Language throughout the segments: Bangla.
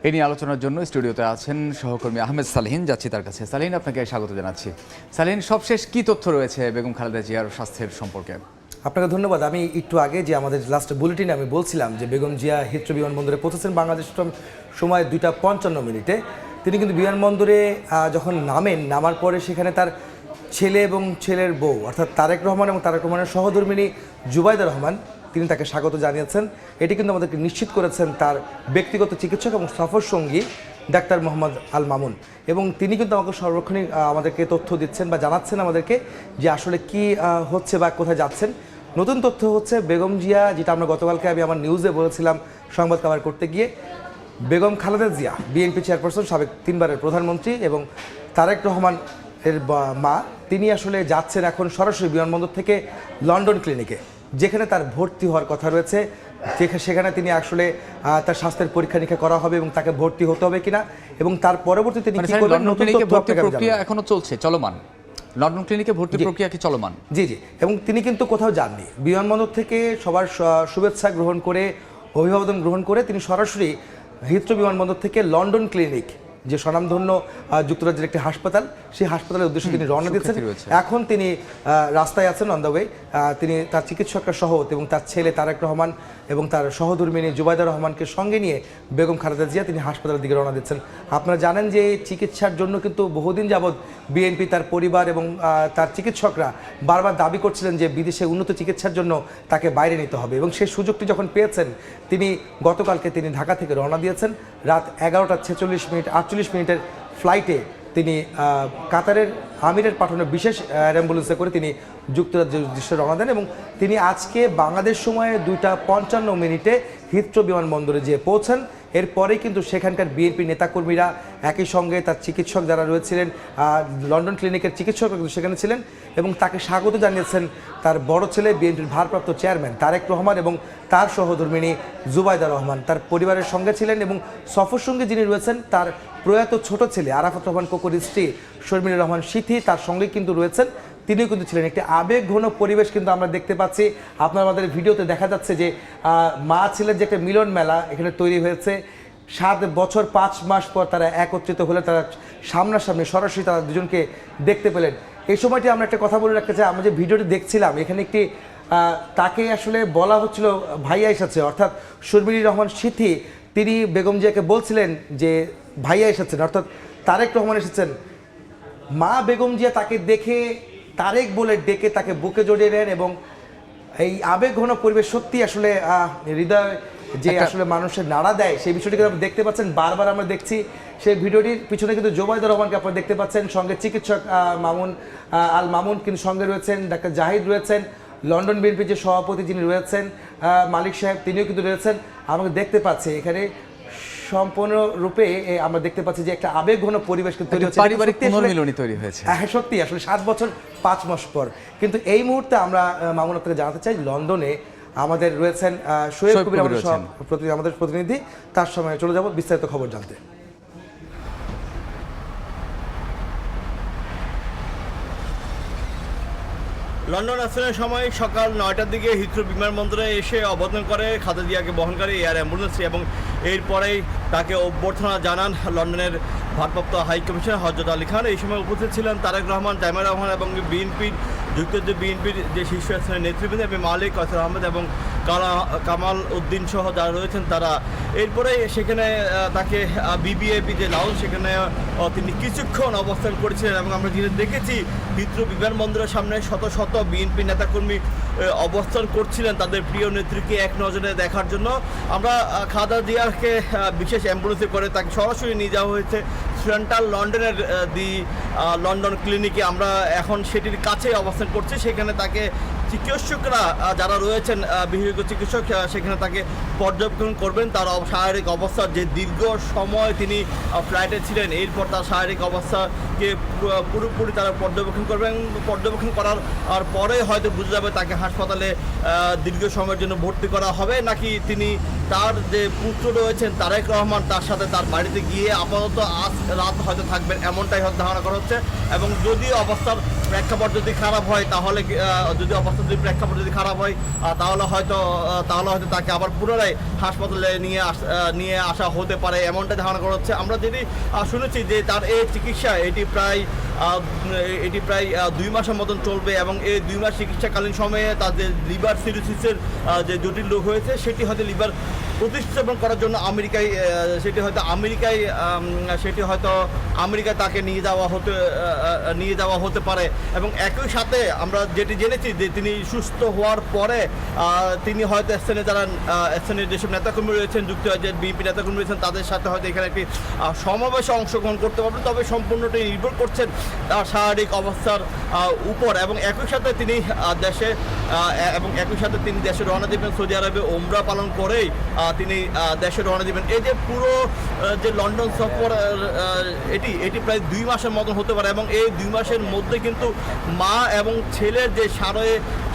এই নিয়ে আলোচনার জন্য স্টুডিওতে আছেন সহকর্মী আহমেদ সালেহিন। যাচ্ছি তার কাছে। সালেহিন, আপনাকে স্বাগত জানাচ্ছি। সালেহিন, সবশেষ কি তথ্য রয়েছে বেগম খালেদা জিয়ার স্বাস্থ্যের সম্পর্কে? আপনাকে ধন্যবাদ। আমি একটু আগে যে আমাদের লাস্ট বুলেটিনে আমি বলছিলাম যে বেগম জিয়া হিথ্রো বিমানবন্দরে পৌঁছেছেন বাংলাদেশ সময় 2:55 তিনি কিন্তু বিমানবন্দরে যখন নামার পরে সেখানে তার ছেলে এবং ছেলের বউ অর্থাৎ তারেক রহমান এবং তারেক রহমানের সহধর্মিণী জুবাইদা রহমান তিনি তাকে স্বাগত জানিয়েছেন। এটি কিন্তু আমাদেরকে নিশ্চিত করেছেন তার ব্যক্তিগত চিকিৎসক এবং সফর সঙ্গী ডাক্তার মোহাম্মদ আল মামুন, এবং তিনি কিন্তু আমাকে সর্বক্ষণই আমাদেরকে তথ্য দিচ্ছেন বা জানাচ্ছেন আমাদেরকে যে আসলে কি হচ্ছে বা কোথায় যাচ্ছেন। নতুন তথ্য হচ্ছে বেগম জিয়া, যেটা আমরা গতকালকে আমি আমার নিউজে বলেছিলাম সংবাদ কভার করতে গিয়ে, বেগম খালেদা জিয়া বিএনপি চেয়ারপারসন, সাবেক 3বারের প্রধানমন্ত্রী এবং তারেক রহমান এর মা, তিনি আসলে যাচ্ছেন এখন সরাসরি বিমানবন্দর থেকে লন্ডন ক্লিনিকে, যেখানে তার ভর্তি হওয়ার কথা রয়েছে। সেখানে তিনি আসলে তার স্বাস্থ্যের পরীক্ষা নিরীক্ষা করা হবে এবং তাকে ভর্তি হতে হবে কিনা এবং তার পরবর্তী তিনি কি করবেন নতুন তথ্য আপনাকে প্রক্রিয়া এখনো চলছে, চলমান। লন্ডন ক্লিনিকে ভর্তির প্রক্রিয়া কি চলমান? জি। এবং তিনি কিন্তু কোথাও যাননি। বিমানবন্দর থেকে সবার শুভেচ্ছা গ্রহণ করে, অভিবাদন গ্রহণ করে তিনি সরাসরি হিথ্রো বিমানবন্দর থেকে লন্ডন ক্লিনিক, যে স্বনামধন্য যুক্তরাজ্যের একটি হাসপাতাল, সেই হাসপাতালের উদ্দেশ্যে তিনি রওনা দিচ্ছেন। এখন তিনি রাস্তায় আছেন, অন দ্য ওয়ে। তিনি তার চিকিৎসকরা সহ এবং তার ছেলে তারেক রহমান এবং তার সহধর্মিণী জুবাইদা রহমানকে সঙ্গে নিয়ে বেগম খালেদা জিয়া তিনি হাসপাতালের দিকে রওনা দিচ্ছেন। আপনারা জানেন যে চিকিৎসার জন্য কিন্তু বহুদিন যাবৎ বিএনপি, তার পরিবার এবং তার চিকিৎসকরা বারবার দাবি করছিলেন যে বিদেশে উন্নত চিকিৎসার জন্য তাকে বাইরে নিতে হবে, এবং সেই সুযোগটি যখন পেয়েছেন তিনি গতকালকে তিনি ঢাকা থেকে রওনা দিয়েছেন। রাত 11:46 ফ্লাইটে তিনি কাতারের আমিরের পাঠানো বিশেষ অ্যাম্বুলেন্সে করে তিনি যুক্তরাজ্যের উদ্দেশ্যে রওনা দেন, এবং তিনি আজকে বাংলাদেশ সময়ে 2:55 হিথ্রো বিমানবন্দরে যেয়ে পৌঁছান। এরপরেই কিন্তু সেখানকার বিএনপি নেতাকর্মীরা, একই সঙ্গে তার চিকিৎসক যারা রয়েছিলেন, লন্ডন ক্লিনিকের চিকিৎসক সেখানে ছিলেন, এবং তাকে স্বাগত জানিয়েছেন তার বড় ছেলে বিএনপির ভারপ্রাপ্ত চেয়ারম্যান তারেক রহমান এবং তার সহধর্মিণী জুবাইদা রহমান তার পরিবারের সঙ্গে ছিলেন, এবং সফর সঙ্গে যিনি রয়েছেন তার প্রয়াত ছোট ছেলে আরাফাত রহমান কোকোর স্ত্রী শর্মিলা রহমান সিথি তার সঙ্গে কিন্তু রয়েছেন, তিনিও কিন্তু ছিলেন। একটি আবেগঘন পরিবেশ কিন্তু আমরা দেখতে পাচ্ছি। আপনার আমাদের ভিডিওতে দেখা যাচ্ছে যে মা ছেলের যে একটা মিলন মেলা এখানে তৈরি হয়েছে। 7 বছর 5 মাস পর তারা একত্রিত হলে তারা সামনাসামনি সরাসরি তারা দুজনকে দেখতে পেলেন। এই সময়টি আমরা একটা কথা বলে রাখতে চাই, আমরা যে ভিডিওটি দেখছিলাম এখানে একটি তাকে আসলে বলা হচ্ছিল ভাইয়া এসেছে, অর্থাৎ শর্মিলা রহমান সিথি তিনি বেগম জিয়াকে বলছিলেন যে ভাইয়া এসেছেন, অর্থাৎ তারেক রহমান এসেছেন। মা বেগম জিয়া তাকে দেখে তারেক বলে ডেকে তাকে বুকে জড়িয়ে নেন, এবং এই আবেগঘন পরিবেশ সত্যি আসলে হৃদয় যে আসলে মানুষের নাড়া দেয় সেই বিষয়টিকে আপনি দেখতে পাচ্ছেন। বারবার আমরা দেখছি সেই ভিডিওটির পিছনে কিন্তু জুবাইদা রহমানকে আপনারা দেখতে পাচ্ছেন, সঙ্গে চিকিৎসক আল মামুন কিন্তু সঙ্গে রয়েছেন, ডাক্তার জাহিদ রয়েছেন, লন্ডন বিএনপির যে সভাপতি যিনি রয়েছেন মালিক সাহেব তিনিও কিন্তু রয়েছেন। আমরা দেখতে পাচ্ছি এখানে সম্পূর্ণরূপে আমরা দেখতে পাচ্ছি যে একটা আবেগঘন পরিবেশ কিন্তু তৈরি হচ্ছে, পারিবারিক পুনর্মিলনী তৈরি হয়েছে। হ্যাঁ, সত্যি আসলে 7 বছর 5 মাস পর। কিন্তু এই মুহূর্তে আমরা মামুন আপনাকে জানাতে চাই, লন্ডনে আমাদের রয়েছেন শোয়েব কবির, আমাদের প্রতিনিধি, তার সময় চলে যাব বিস্তারিত খবর জানতে। লন্ডন আসনের সময় সকাল 9টার দিকে হিথ্রো বিমানবন্দরে এসে অবতরণ করে খালেদা জিয়াকে বহনকারী এয়ার অ্যাম্বুলেন্স, এবং এরপরেই তাকে অভ্যর্থনা জানান লন্ডনের ভারপ্রাপ্ত হাই কমিশনার হযরত আলী খান। এই সময় উপস্থিত ছিলেন তারেক রহমান, তাইমুর রহমান এবং যুক্তরাজ্য বিএনপির যে শীর্ষস্থানীয় নেতৃবৃন্দ এবং মালিক কয়সার আহমেদ এবং কামাল উদ্দিন সহ যারা রয়েছেন তারা। এরপরে সেখানে তাকে বিবিএপি যে লাউঞ্জ সেখানে তিনি কিছুক্ষণ অবস্থান করেছিলেন, এবং আমরা যেটা দেখেছি হিথ্রো বিমানবন্দরের সামনে শত শত বিএনপি নেতাকর্মী অবস্থান করছিলেন তাদের প্রিয় নেত্রীকে এক নজরে দেখার জন্য। আমরা খালেদা জিয়াকে বিশেষ অ্যাম্বুলেন্সে করে তাকে সরাসরি নিয়ে যাওয়া হয়েছে সেন্ট্রাল লন্ডনের লন্ডন ক্লিনিকে। আমরা এখন সেটির কাছে অবস্থান করছি, সেখানে তাকে চিকিৎসকরা যারা রয়েছেন বিশেষজ্ঞ চিকিৎসক সেখানে তাকে পর্যবেক্ষণ করবেন তার শারীরিক অবস্থা, যে দীর্ঘ সময় তিনি ফ্লাইটে ছিলেন, এরপর তার শারীরিক অবস্থাকে পুরোপুরি তারা পর্যবেক্ষণ করার আর পরে হয়তো বুঝে যাবে তাকে হাসপাতালে দীর্ঘ সময়ের জন্য ভর্তি করা হবে, নাকি তিনি তার যে পুত্র রয়েছেন তারেক রহমান তার সাথে তার বাড়িতে গিয়ে আপাতত আজ রাত হয়তো থাকবেন, এমনটাই হয়তো ধারণা করা হচ্ছে। এবং যদি অবস্থার প্রেক্ষাপট যদি খারাপ হয় তাহলে যদি অবস্থা যদি প্রেক্ষাপট যদি খারাপ হয় তাহলে হয়তো তাকে আবার পুনরায় হাসপাতালে নিয়ে আসা হতে পারে, এমনটা ধারণা করা হচ্ছে। আমরা যেটি শুনেছি যে তার এই চিকিৎসা এটি প্রায় 2 মাসের মতন চলবে এবং এই 2 মাস চিকিৎসাকালীন সময়ে তার যে লিভার সিরোসিসের যে জটিল রোগ হয়েছে সেটি হয়তো লিভার প্রতিস্থাপন করার জন্য সেটি হয়তো আমেরিকায় তাকে নিয়ে যাওয়া হতে পারে। এবং একই সাথে আমরা যেটি জেনেছি যে তিনি সুস্থ হওয়ার পরে তিনি হয়তো স্থানীয় যেসব নেতাকর্মী রয়েছেন, যুক্তরাজ্যের বিএনপি নেতাকর্মী রয়েছেন, তাদের সাথে হয়তো এখানে একটি সমাবেশে অংশগ্রহণ করতে পারবেন। তবে সম্পূর্ণটাই নির্ভর করছেন তার শারীরিক অবস্থার উপর। এবং একই সাথে তিনি দেশে রওনা দেবেন, সৌদি আরবে ওমরা পালন করেই তিনি দেশে রওনা দিবেন। এই যে পুরো যে লন্ডন সফর এটি প্রায় 2 মাসের মতন হতে পারে এবং এই 2 মাসের মধ্যে কিন্তু মা এবং ছেলের যে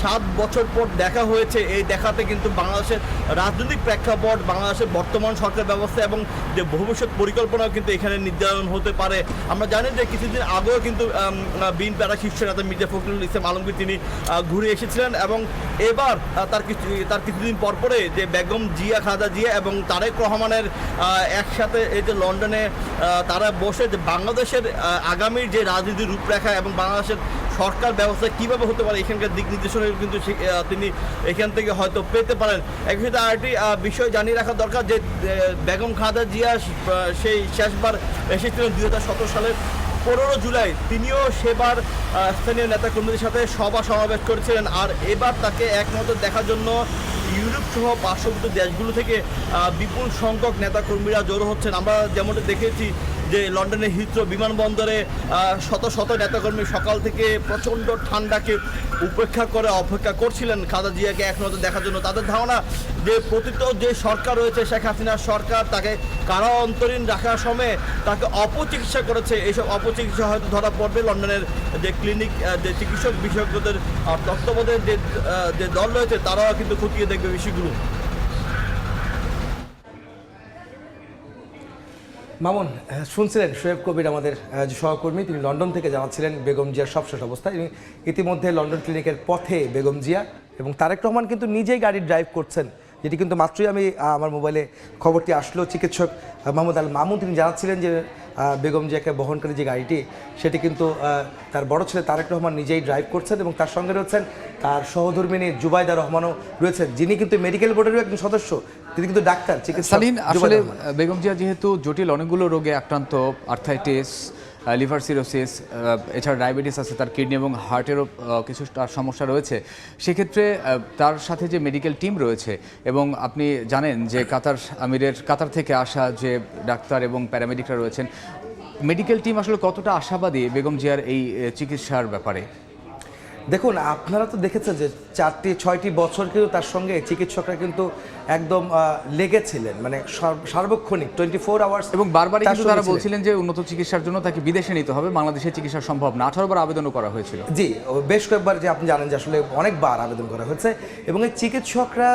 7 বছর পর দেখা হয়েছে, এই দেখাতে কিন্তু বাংলাদেশের রাজনৈতিক প্রেক্ষাপট, বাংলাদেশের বর্তমান সরকার ব্যবস্থা এবং যে ভবিষ্যৎ পরিকল্পনাও কিন্তু এখানে নির্ধারণ হতে পারে। আমরা জানি যে কিছুদিন আগেও কিন্তু বিএনপি শীর্ষ নেতা মির্জা ফখরুল ইসলাম আলমগীর তিনি ঘুরে এসেছিলেন এবং এবার তার কিছুদিন পরে যে বেগম খালেদা জিয়া এবং তারেক রহমানের একসাথে এই যে লন্ডনে তারা বসে যে বাংলাদেশের আগামীর যে রাজনীতির রূপরেখা এবং বাংলাদেশের সরকার ব্যবস্থা কীভাবে হতে পারে এখানকার দিক নির্দেশনা কিন্তু তিনি এখান থেকে হয়তো পেতে পারেন। একই সাথে আরেকটি বিষয় জানিয়ে রাখা দরকার যে বেগম খালেদা জিয়া সেই শেষবার এসেছিলেন 2017 সালের 15 জুলাই। তিনিও সেবার স্থানীয় নেতাকর্মীদের সাথে সমাবেশ করেছিলেন। আর এবার তাকে একমাত্র দেখার জন্য ইউরোপ সহ পার্শ্ববর্তী দেশগুলো থেকে বিপুল সংখ্যক নেতাকর্মীরা জড়ো হচ্ছেন। আমরা যেমনটা দেখেছি যে লন্ডনের হিথ্রো বিমানবন্দরে শত নেতাকর্মী সকাল থেকে প্রচণ্ড ঠান্ডাকে অপেক্ষা করছিলেন খালেদা জিয়াকে একমাত্র দেখার জন্য। তাদের ধারণা যে পতিত যে সরকার রয়েছে শেখ হাসিনার সরকার তাকে কারা অন্তরীণ রাখার সময় তাকে অপচিকিৎসা করেছে। এইসব অপচিকিৎসা হয়তো ধরা পড়বে লন্ডনের যে ক্লিনিক, যে চিকিৎসক বিশেষজ্ঞদের তত্ত্বাবধানে যে দল রয়েছে তারাও কিন্তু খতিয়ে দেখবে বিষয়গুলো। মামুন, শুনছিলেন শোয়েব কবির আমাদের যে সহকর্মী, তিনি লন্ডন থেকে জানাচ্ছিলেন বেগম জিয়ার সবশেষ অবস্থা। ইতিমধ্যে লন্ডন ক্লিনিকের পথে বেগম জিয়া এবং তারেক রহমান কিন্তু নিজেই গাড়ি ড্রাইভ করছেন, যেটি কিন্তু মাত্রই আমি আমার মোবাইলে খবরটি আসলো। চিকিৎসক মাহমুদ আল মামুন তিনি জানাচ্ছিলেন যে বেগম জিয়াকে বহনকারী যে গাড়িটি সেটি কিন্তু তার বড় ছেলে তারেক রহমান নিজেই ড্রাইভ করছেন এবং তার সঙ্গে রয়েছেন তার সহধর্মিনী জুবাইদা রহমানও রয়েছেন, যিনি কিন্তু মেডিকেল বোর্ডেরও একজন সদস্য, তিনি কিন্তু ডাক্তার চিকিৎসক। আসলে বেগম জিয়া যেহেতু জটিল অনেকগুলো রোগে আক্রান্ত, আর্থাইটিস, লিভার সিরোসিস, এছাড়া ডায়াবেটিস আছে, তার কিডনি এবং হার্টেরও কিছু সমস্যা রয়েছে। সেক্ষেত্রে তার সাথে যে মেডিকেল টিম রয়েছে এবং আপনি জানেন যে কাতার থেকে আসা যে ডাক্তার এবং প্যারামেডিকরা রয়েছেন, মেডিকেল টিম আসলে কতটা আশাবাদী বেগম জিয়ার এই চিকিৎসার ব্যাপারে? দেখুন, আপনারা তো দেখেছেন যে 4-6টি বছর কিন্তু তার সঙ্গে চিকিৎসকরা কিন্তু একদম লেগেছিলেন, মানে সার্বক্ষণিক 24 আওয়ার্স এবং বারবারই কিন্তু তারা বলছিলেন যে উন্নত চিকিৎসার জন্য তাকে বিদেশে নিতে হবে, বাংলাদেশে চিকিৎসা সম্ভব না। 18 বার আবেদনও করা হয়েছিল। জি, বেশ কয়েকবার, যে আপনি জানেন যে আসলে অনেকবার আবেদন করা হয়েছে এবং এই চিকিৎসকরা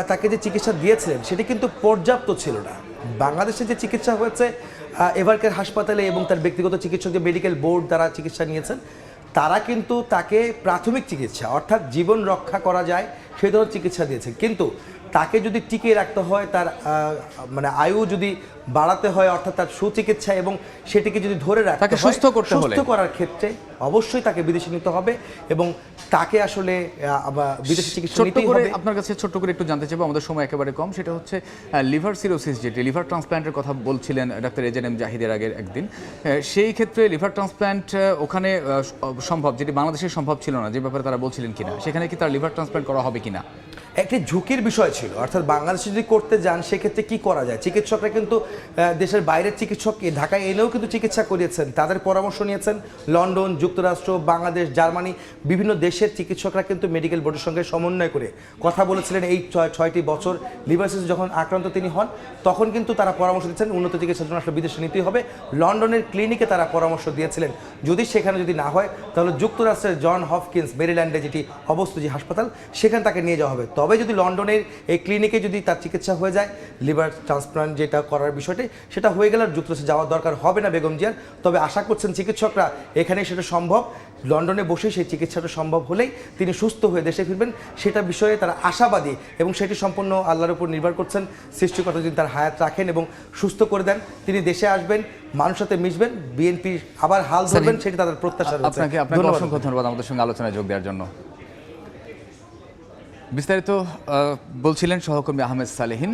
তাকে যে চিকিৎসা দিয়েছিলেন সেটি কিন্তু পর্যাপ্ত ছিল না। বাংলাদেশে যে চিকিৎসা হয়েছে এভারকেয়ার হাসপাতালে এবং তার ব্যক্তিগত চিকিৎসক যে মেডিকেল বোর্ড দ্বারা চিকিৎসা নিয়েছেন, তারা কিন্তু তাকে প্রাথমিক চিকিৎসা অর্থাৎ জীবন রক্ষা করা যায় সেই ধরনের চিকিৎসা দিয়েছে। কিন্তু তাকে যদি টিকিয়ে রাখতে হয়, তার মানে আয়ু যদি বাড়াতে হয়, অর্থাৎ তার সুচিকিৎসা এবং সেটিকে যদি ধরে রাখতে হয়, সুস্থ করার ক্ষেত্রে অবশ্যই তাকে বিদেশে নিতে হবে এবং তাকে আসলে বিদেশি চিকিৎসা নিতে হবে। আপনার কাছে ছোট্ট করে একটু জানতে চাইবো, আমাদের সময় একেবারে কম, সেটা হচ্ছে লিভার সিরোসিস, যেটি লিভার ট্রান্সপ্ল্যান্টের কথা বলছিলেন ডাক্তার এজেএম জাহিদের আগের একদিন। সেই ক্ষেত্রে লিভার ট্রান্সপ্ল্যান্ট ওখানে সম্ভব, যেটি বাংলাদেশে সম্ভব ছিল না, যে ব্যাপারে তারা বলছিলেন কিনা, সেখানে কি তার লিভার ট্রান্সপ্ল্যান্ট করা হবে কিনা? একটি ঝুঁকির বিষয় ছিল, অর্থাৎ বাংলাদেশে যদি করতে যান সেক্ষেত্রে কি করা যায়। চিকিৎসকরা কিন্তু দেশের বাইরের চিকিৎসককে ঢাকায় এনেও কিন্তু চিকিৎসা করিয়েছেন, তাদের পরামর্শ নিয়েছেন। লন্ডন, যুক্তরাষ্ট্র, বাংলাদেশ, জার্মানি, বিভিন্ন দেশের চিকিৎসকরা কিন্তু মেডিকেল বোর্ডের সঙ্গে সমন্বয় করে কথা বলেছিলেন। এই 6টি বছর লিভার সিরোসিস যখন আক্রান্ত তিনি হন, তখন কিন্তু তারা পরামর্শ দিচ্ছেন উন্নত চিকিৎসার জন্য আসলে বিদেশে নিতেই হবে। লন্ডনের ক্লিনিকে তারা পরামর্শ দিয়েছিলেন যদি সেখানে যদি না হয় তাহলে যুক্তরাষ্ট্রের জন হপকিন্স মেরিল্যান্ডে যেটি অবস্থিত যে হাসপাতাল, সেখানে তাকে নিয়ে যাওয়া হবে। তবে যদি লন্ডনের এই ক্লিনিকে যদি তার চিকিৎসা হয়ে যায়, লিভার ট্রান্সপ্লান্ট যেটা করার বিষয়টি সেটা হয়ে গেলে আর যুক্তরাষ্ট্রে যাওয়ার দরকার হবে না বেগম জিয়ার। তবে আশা করছেন চিকিৎসকরা এখানে সেটা সম্ভব, লন্ডনে বসে সেই চিকিৎসাটা সম্ভব হলেই তিনি সুস্থ হয়ে দেশে ফিরবেন, সেটা বিষয়ে তারা আশাবাদী এবং সেটি সম্পূর্ণ আল্লাহর উপর নির্ভর করছেন। সৃষ্টিকর্তা যদি তার হায়াত রাখেন এবং সুস্থ করে দেন, তিনি দেশে আসবেন, মানুষের সাথে মিশবেন, বিএনপি আবার হাল ধরবেন, সেটি তাদের প্রত্যাশা রয়েছে। আপনাকে অসংখ্য ধন্যবাদ আমাদের সঙ্গে আলোচনায় যোগ দেওয়ার জন্য। বিস্তারিত বলছিলেন সহকর্মী আহমেদ সালেহিন।